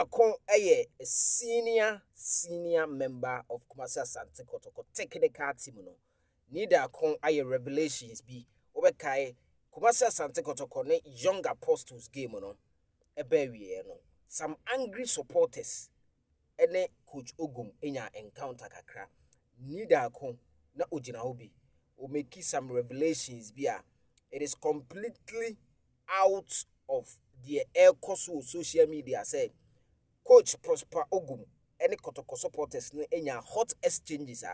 DARKO a senior member of Kumasi Asante Kotoko technical team no. Nii DARKO a revelations bi obekai Kumasi Asante Kotoko ne young apostles game no ebe wie no. Some angry supporters ene coach Ogum enya encounter kakra. Nii DARKO na ogina ho bi o make some revelations bi it is completely out of the air course social media say Coach Prosper Ogum any Kotoko supporters no enya hot exchanges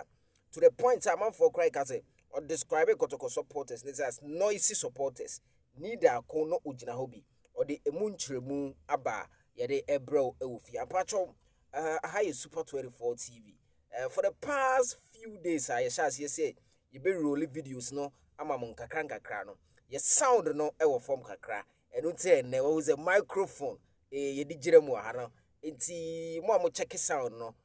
to the point a man for cry say or describe Kotoko supporters as noisy supporters. Nii DARKO no ogina ho bi or the emunchiremu aba yede ebro ewufi apacho high Super 24 TV. For the past few days I shall say you be rolling videos no ama mon kakra no. Your sound no ewo form kakra enu te ne was a microphone ye digire mu ha no enti mo am check sound no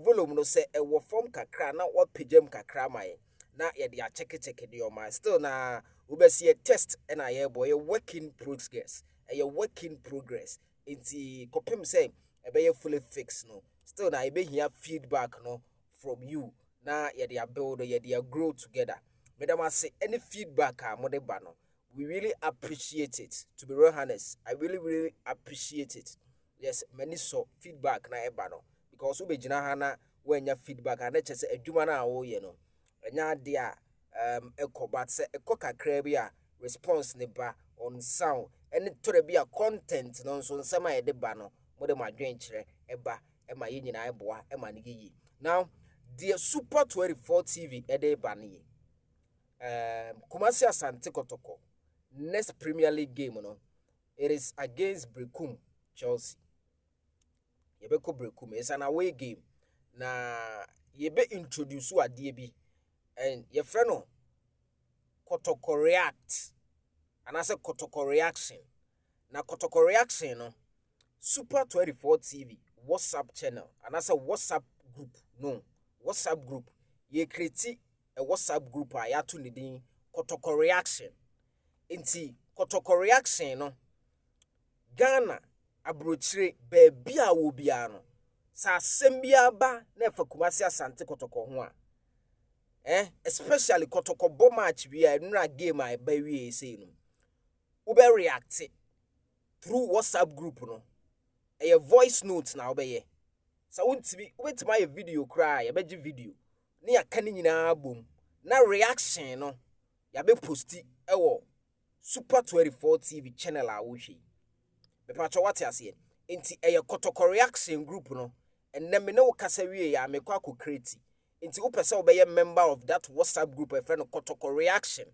volume no say ewo form kakra na wa pagem kakra mai na ye dia check de o my still na we be see a test and I boy a working progress working progress enti kopim say e be fully fixed no still na e be here feedback no from you na ye dia build ye dia grow together. Madam, I say any feedback we really appreciate it. To be real honest, I really appreciate it. Yes, many so feedback na ebano because we be jina when your feedback and let say adwuma na wo ye no. Enya dia eko but say eko kakra bia response ne ba on sound any to the bia content no so nsema ye de ba no mo de madwen kire eba ema ye nyina eboa ema ne yi. Now, the Super 24 TV ede ba ne Kumasi Asante Kotoko next Premier League game no it is against Brekum Chelsea. Yebeko Brekum it's an away game na yebe introduce ade bi and your friend no Kotoko react and I say Kotoko reaction na Kotoko reaction no Super 24 TV WhatsApp channel and I say WhatsApp group no WhatsApp group ye create a WhatsApp group a yato ne din Kotoko reaction enti Kotoko reaction no Ghana abrochire baabia wo bia no sa asembia ba na fa Kumasi Asante Kotoko ho especially Kotoko bo match bia nura game a ba wie sei no wo be react through WhatsApp group no a voice note na wo be ye sa wontimi wetima ye video cry ye beji video ni aka ni nyina bom na reaction no ya be posti ewo Super 24 TV channel a wo hwe be pacho what ase enti Kotoko reaction group no enne me ne wo kasa wie ya me kwa ko create enti wo pese wo be ye member of that WhatsApp group e friend Kotoko reaction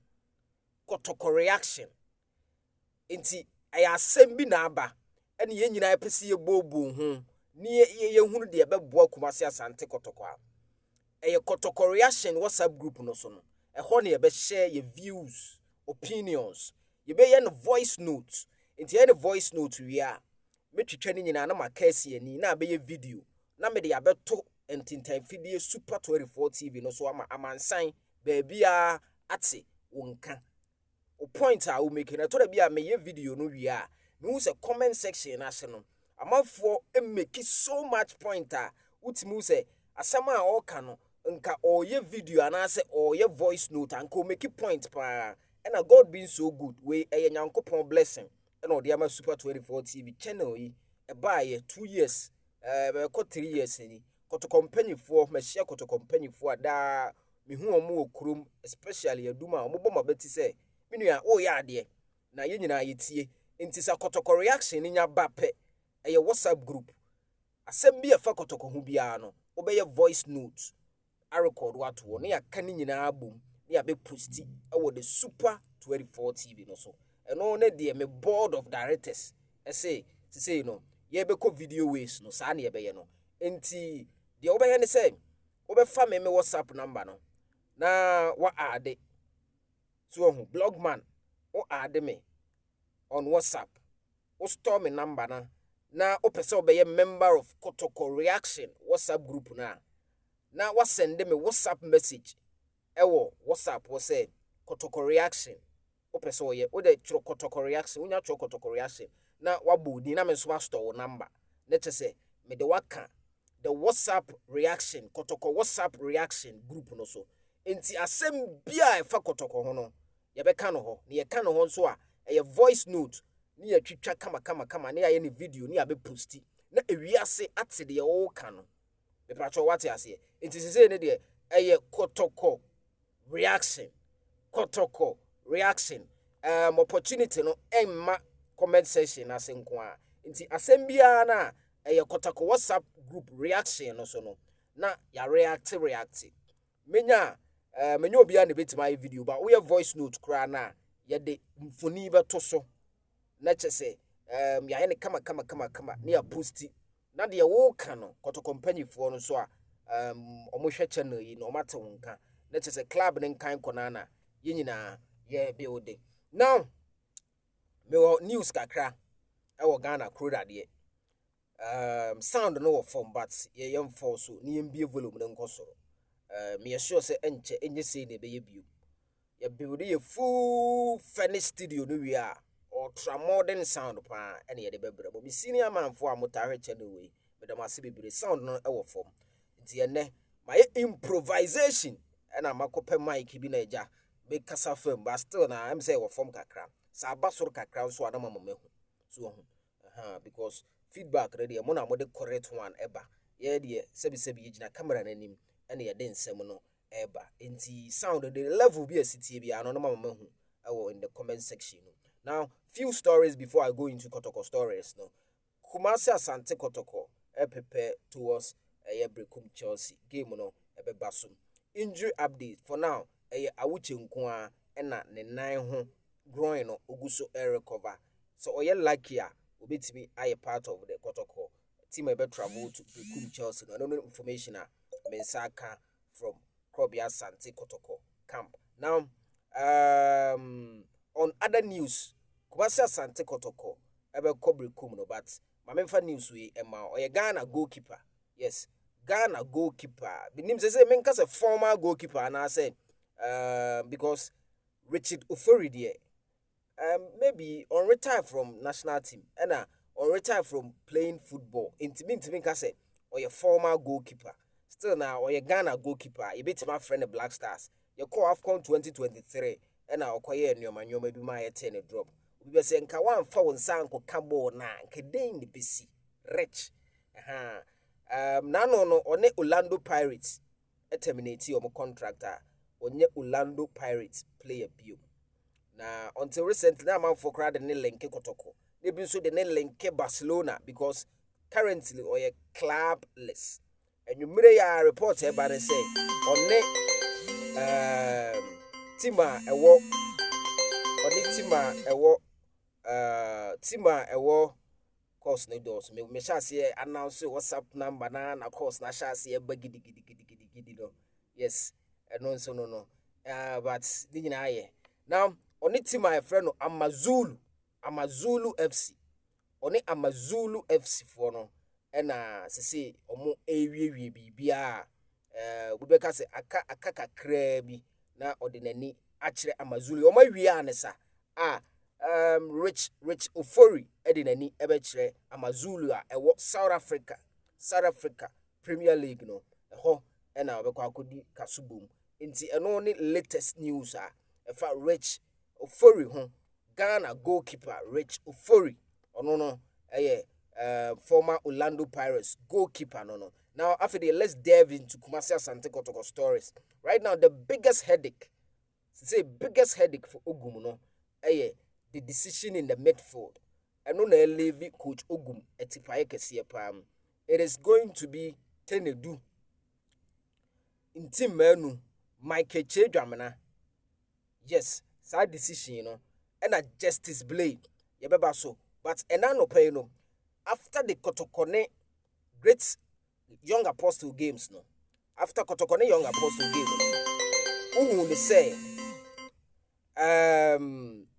enti asem bi na aba ene ye nyina pese ye bobo ho ni ye hunu de be boa Kumasi Asante Kotoko Kotoko reaction WhatsApp group no so no ho ne be share your views opinions ye be no voice note enti any voice note we a metwetwa ni nyina na makasi ani na be ye video na me de abeto entintan fidie Super 24 TV no so amansan ba bia ate wonka o point a wo make na to da bia me ye video no we a me hu se comment section na se no amafo make so much point a utimu se asama a oka no nka oye video anase oye voice note anka make point pa and God being so good we nyankopon blessing and o de ama Super 24 TV channel yi e ba ye 2 years ko 3 years ni Koto company for me share Koto company for da me hu omo okurum especially aduma omo boma beti se me nua o ya ade na ye nyina ye tie enti sa Kotoko reaction ni nya ba pe WhatsApp group asem bi e fa Kotoko hu bia no obeye voice note a record what wo na aka ni nyina bom na be posti e the Super 24 TV no so eno na de me board of directors say you know ye be ko video ways no sa na ye be ye no enti de obeye ne say obefa me WhatsApp number no na wa ade so hu blogman o ade me on WhatsApp o store me number na opese obeye member of Kotoko reaction WhatsApp group na wa send me WhatsApp message ewo WhatsApp wo say Kotoko reaction opese oye o de chro Kotoko reaction unya chro Kotoko reaction na wabodi na me so store number let's just say me the waka the WhatsApp reaction kotoko WhatsApp reaction group no so enti asem bia e fa kotoko ho no ye be ka no ho ne ye ka no ho so a e voice note ne ye twitwa kama ne ye ne video ne ya be posti na ewiase ate de ye wo ka no me pa cho what ase enti sese ne de e kotoko reaction kotoko reaction opportunity no emma comment section asenko a nti asem bia na kotoko WhatsApp group reaction no so no na ya react menya obi a ne betima video ba we voice note kra na ye de mfoni beto so na chese ya ye ne kama ne ya posti na de wo ka no kotoko company fo no so a omo hwe channel yi no mate wonka na chese club ne kan kona na ye nyina ye building now me news kakra e wo Ghana kroda de sound no wo form but ye yam fall so ni yam bie volume ne nkoso me sure say enye say ne be ye bio ye build ye full furnished studio no we are ultra modern sound pa ene ye de bebre bo me senior man fo amotahwe channel we me da mase bebre sound no e wo form nti ye ne my improvisation ena makope mic bi na eja be kasa fam but still na am say wo form kakra sa abasoro kakra so adama mamehu so ho because feedback ready mo na mo the correct one eba ye de sebi yigina camera nanim ene ye de nsem no eba enti sound the level bi asiti bi ano no mamehu in the comment section now few stories before I go into Kotoko stories no Kumasi Asante Kotoko prepare towards Brekum Chelsea game no ebebasum injury update for now awuche nko a na ne nan ho groin no oguso recover so oye lucky a obetimi aye part of the Kotoko team ebe travel to Brekum Chelsea no information a mensaka from Krobia Asante Kotoko camp now on other news Kumasi Asante Kotoko ebe ko Brekum no but mamemfa news we ema oye Ghana goalkeeper yes Ghana goalkeeper binim say menka say former goalkeeper and I say because Richard Ofori there maybe on retire from national team and on retire from playing football intimi ka say oye former goalkeeper still now oye Ghana goalkeeper e bit my friend the Black Stars you call AFCON 2023 and okoye nyoma bi ma ye ten drop obi be say nka wan fa won san ko ka ball na nke den ni besi rich nano no one Orlando Pirates terminate your contractor onye Orlando Pirates player bio na until recently na man for crowd ne link Kotoko they been so the ne link Barcelona because currently oye clubless and you mire ya report e ba say one tima ewo tima ewo course no dos me sha say announce WhatsApp number na course na sha say bagidi no yes no so no but di nyina aye now oni team my friend no Amazulu FC oni Amazulu FC for no na sese omo ewie bibia we be ka say aka kakra bi na ordinary akire Amazulu omo wie anesa Rich Ofori edinani ebekire Amazulu a ewo South Africa Premier League no ho na obekwa akodi kasubum nti eno ni latest news a efa Rich Ofori ho Ghana goalkeeper Rich Ofori ono no former Orlando Pirates goalkeeper no now after the let's delve into Kumasi Asante Kotoko stories right now the biggest headache for Ogum no the decision in the midfield. And no leave coach Ogum etipaye kesiye pam. It is going to be Tenadu. In team menu Michael Chedramana. Yes, side decision and a justice blade. Yebeba so. But enano pay after the Kotokone great young apostle games no. After Kotokone young apostle games no. Say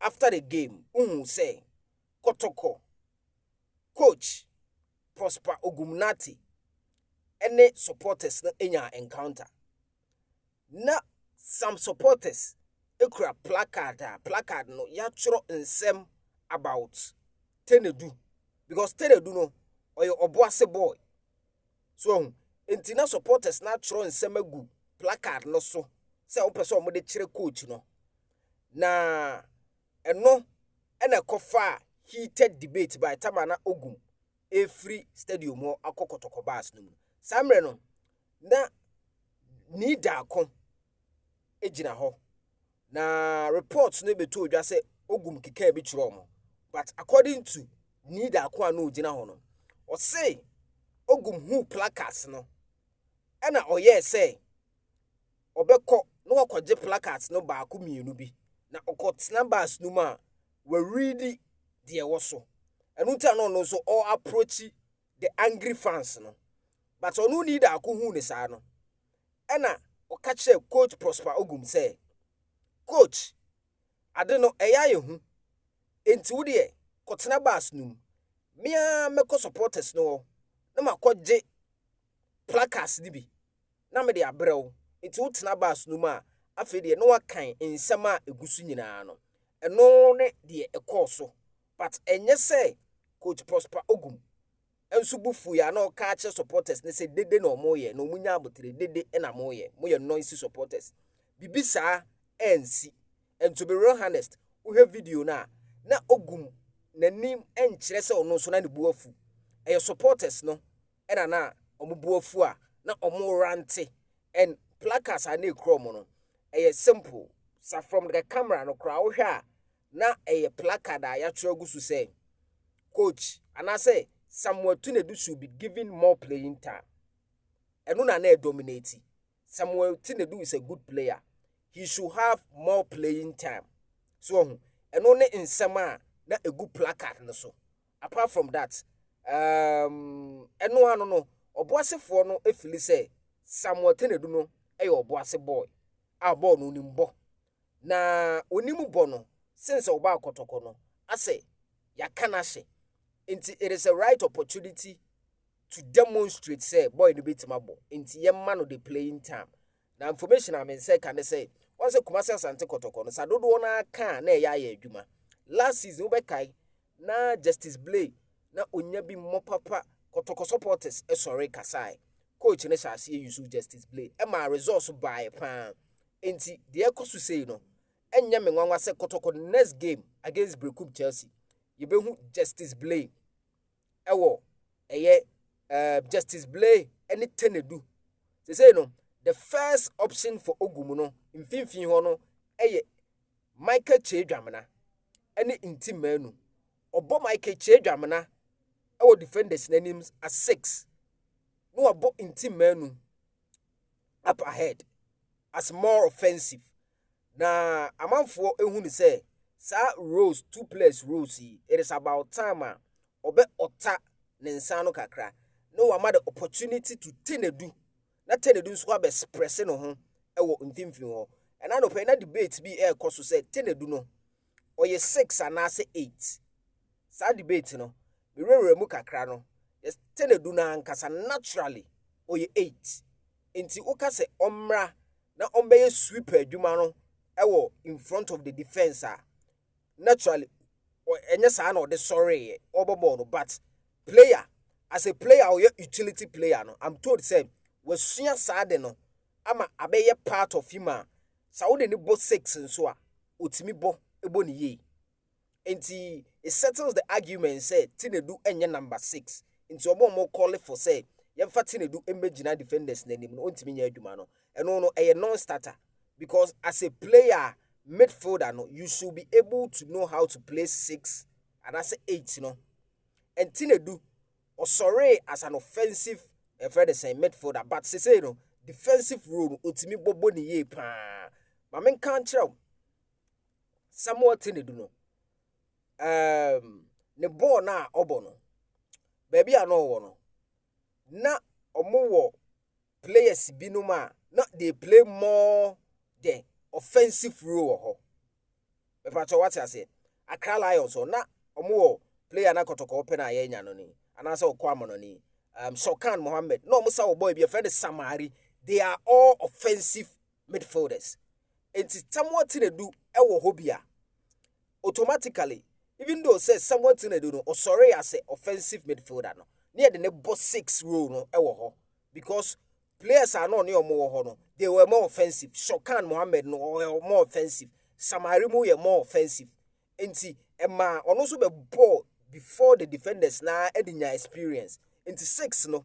after the game, say Kotoko coach Prosper Ogumnati any supporters na enya encounter. Na some supporters ekura placard no yatro nsem about Tenadu because Tenadu no or oboase boy. So entina supporters na tro nsem agu placard no so se wo pese omo de kire coach no na eno ena kofa heated debate by tamana Ogum free stadium ho akokotoko bars no mu samre no na Nii DARKO ejina ho na reports no beto odwa se Ogum kika bi kire omo but according to Nii DARKO anu ojina ho no o say Ogum who placards no ena oye say obekọ no wakoje placards no baako mienu bi na okotena bars no ma we ready de wo so enu nta no so all approach the angry fans no but onu Nii DARKO hu ne saa no ena okache coach Prosper Ogum say coach ade no eya ye hu enti wo de kotena bars no mia meko supporters no na makoje placards dibi na me de abrew enti wo tena bars no ma afi de no wakan ensem a egusu nyina no eno ne de ekoso but enye say coach Prosper Ogum ensu bufu ya na oka che supporters ne say dede na omoye na omunya abotre dede na moye noisy supporters bibisa ensi and to be real honest we have video na Ogum nanim enkyere say ono so na ne buafu e supporters no na omubuafu a na omo rante and placards are na ekrom no e simple sa from the camera no kra wo hwe a na e placard a ya tweregu su say coach and I say Samuel Tenadu should be given more playing time eno na dominate. Samuel Tenadu is a good player, he should have more playing time so eno ne nsema na a good placard no so apart from that eno ano no oboasefo no efili say Samuel Tenadu no oboase boy a ball no nimbo na onimu bo no since oba KOTOKO no ase yakana she nti it is a right opportunity to demonstrate say boy no betima bo nti yemma no the playing time na information I mean say can say once Kumasi Asante KOTOKO no sadodo na kan na ya adwuma last season obekai na Justice Blay na onya bi mo papa KOTOKO supporters sorry kasai coach ne shase use Justice Blay e ma resource buy pan nti de ekosu say no enya me nwanwa se KOTOKO next game against Brekum Chelsea yebehu Justice Blay ewo eye Justice Blay any Tenadu say no the first option for Ogum no mfimfin ho no eye Michael Chedwamena any intim manu obo Michael Chedwamena ewo defenders names as 6 no obo intim manu up ahead as more offensive na amanfo ehun ni say sa rows 2 players rows it is about time obe ota nensa no kakra no wa ma the opportunity to Tenadu na Tenadu so be express no ho ewo mfimfin ho and no pay na debate bi e koso say Tenadu no oye 6 ana say 8 sa debate no be rere mu kakra no yes Tenadu na nkasa naturally oye 8 enti uka say omra na ombeye sweeper adwuma no ewo in front of the defense naturally enye sa na o de sorry obobo no but player as a player or utility player no I'm told say we sua sa de no ama abeye part of him sa wo de ni bo 6 nso a otimi bo ebo ni ye enti it settles the argument say Tenadu enye number 6 enti obo mo call for say yemfa Tenadu emegina defenders na nim no ontimi nya adwuma no eno no a non starter because as a player midfielder no you should be able to know how to play 6 and as 8 no and Tenadu or sorry as an offensive the same midfielder but say no defensive role otimi bobo ni ye pa ma men kan kire Samuel Tenadu no ne ball na obo no baby a no wo no na omo wo players binuma na they play more the offensive role ho me pacho what I say Accra Lions so na omo wo player na KOTOKO open na ye nya no ni anasa okwamo no ni Shokan Mohammed no musa wo boy be friend Samari they are all offensive midfielders enti Samuel Tenadu ewo hobia automatically even though say Samuel Tenadu no sorry as a offensive midfielder no near the nebo 6 rule no ewo because players are not near more no, they were more offensive. Shokan Mohammed no more offensive. Samarimu were more offensive. Enti Emma also be ball before the defenders na edinya experience. Enti 6 no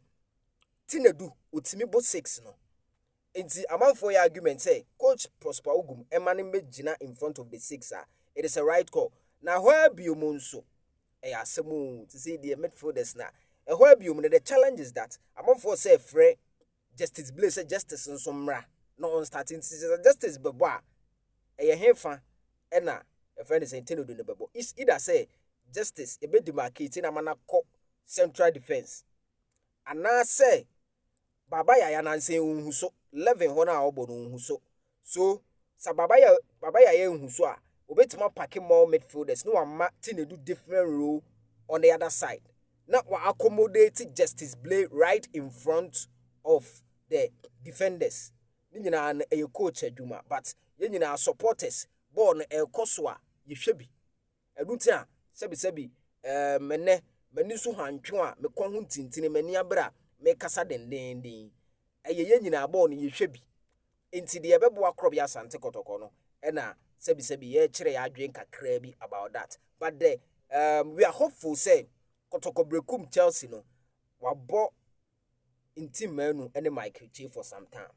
Tenadu utimi bo 6 no. Enti amanfo your argument say coach Prosper Ogum Emma Gina in front of the 6 it is a right call. Now where be nso asemu to say the midfielders na where be the challenge is that amanfo say free justice blaze say justice nso mra no on starting season justice bebo hefa na a friend is Tenadu no bebo is either say justice e be demarcate na mana ko central defense ana say baba ya nanse unhu so 11 ho na obo no unhu so sa baba ya unhu so a obetima packing more midfielders no amma Tenadu different role on the other side na wa accommodate justice play right in front of the defenders ni nyina na coach adwuma but ye nyina supporters ball no ekoso a ye hwebi eduti a sebi mani so hantwe a me kwa ho tintini mani abra me kasa denden ye nyina ball no ye hwebi enti de ebebo akro bia Asante Kotoko no na sebi ye kire ya adwen kakra bi about that but we are hopeful say Kotoko brekum Chelsea no wabo in team manu and Michael Che for some time.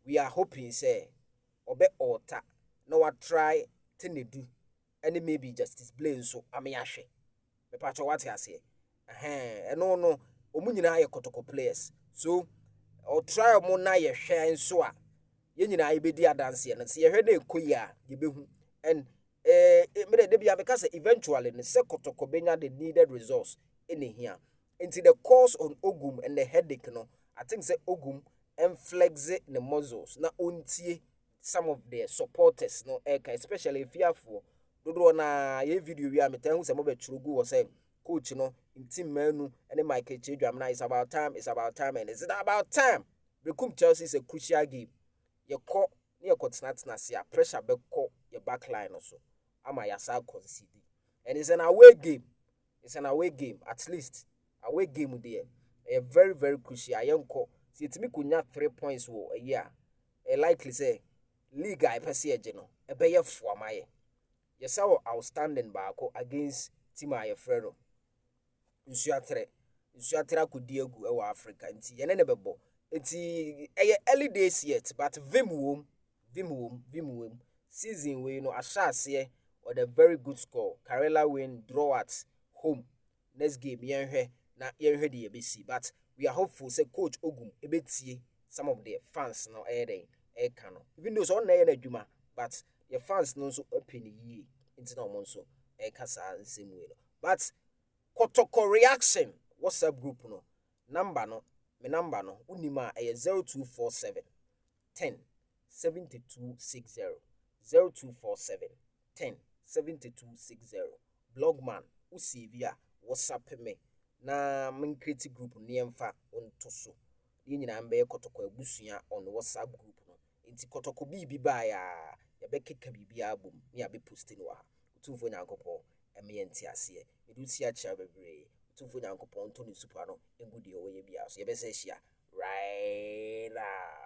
We are hoping say obe alter no what try Tenadu and maybe justice blame so amiashe me pacho what I say no omu nyina ye Kotoko players so or try mo na ye hwe so a ye nyina ye bedi adanse no se ye hwe na ekoya ye behu and me de bia because eventually ne se Kotoko benya the needed resource in here into the cause on Ogum and the headache no I think say Ogum flex the muscles na ontie some of the supporters no especially if you have for do na ye video we am tell who say mo be churugu was say coach no in team manu and Michael Chedwam na it's about time and it's about time Become Chelsea is a crucial game you call near continent see pressure be call your back line also ama ya sa concede and it's an away game at least away game there a very very crucial yanko see it me kunya 3 points wo a year a likely say league I pese eje no e be ye fo amaye yes our outstanding baako against team aye frero nsuatre akodi egu e wa Africa nti ye ne bebo nti early days yet but vim season we no asase or the very good score Karela win draw at home next game yenhwe na yenhwe de yebesi but we are hopeful say coach Ogum ebetie some of the fans no can even though so na adwuma but your fans no so open yi into no monso kasa nsem we no but Kotoko reaction WhatsApp group no number no unima 0247 10 7260 0247 10 7260 blogman usivia WhatsApp me na min create group niemfa onto so ye nyina mbe Kotoko abusua on WhatsApp group no nti Kotoko bibi ba ya be keka bibia abom ne ya be post no ha utumfo nyankopɔ eme nti ase edu si a kya bebre utumfo nyankopɔ onto ne super no engudi oye bia so ye be se hia right now.